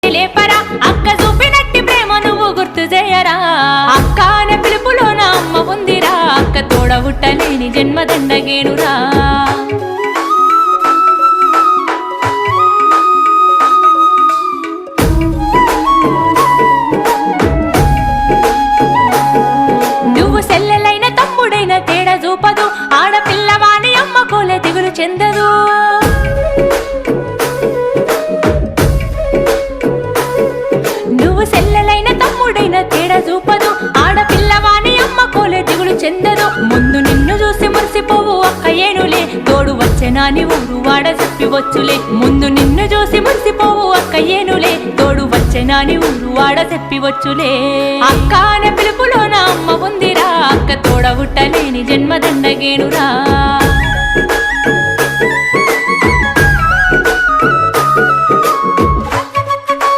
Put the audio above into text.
పైకి లేపరా అక్క చూపినట్టి ప్రేమ నువ్వు గుర్తు చేయరా అక్క అనే పిలుపులో నా అమ్మ ఉందిరా అక్క తోడబుట్టలేని జన్మదండగేనురా నువ్వు సెల్లెలైన తమ్ముడైన తేడా చూపదు ఆడపిల్లవాని అమ్మ కోలే దిగులు చెందదు నువ్వు సెల్లెలైన తమ్ముడైన తేడా చూపదు ఆడపిల్లవాని అమ్మ కోలే దిగులు చెందదు ముందు నిన్ను చూసి మురిసిపోవు అక్క ఏనులే తోడు వచ్చెనాని ఊరు వాడ చెప్పివచ్చులే ముందు నిన్ను చూసి మురిసిపోవు అక్క ఏనులే తోడు వచ్చెనాని ఊరు వాడ చెప్పివచ్చులే అక్క అనే పిలుపులో నా అమ్మ ఉందిరా అక్క తోడబుట్టలేని జన్మదండగేనురా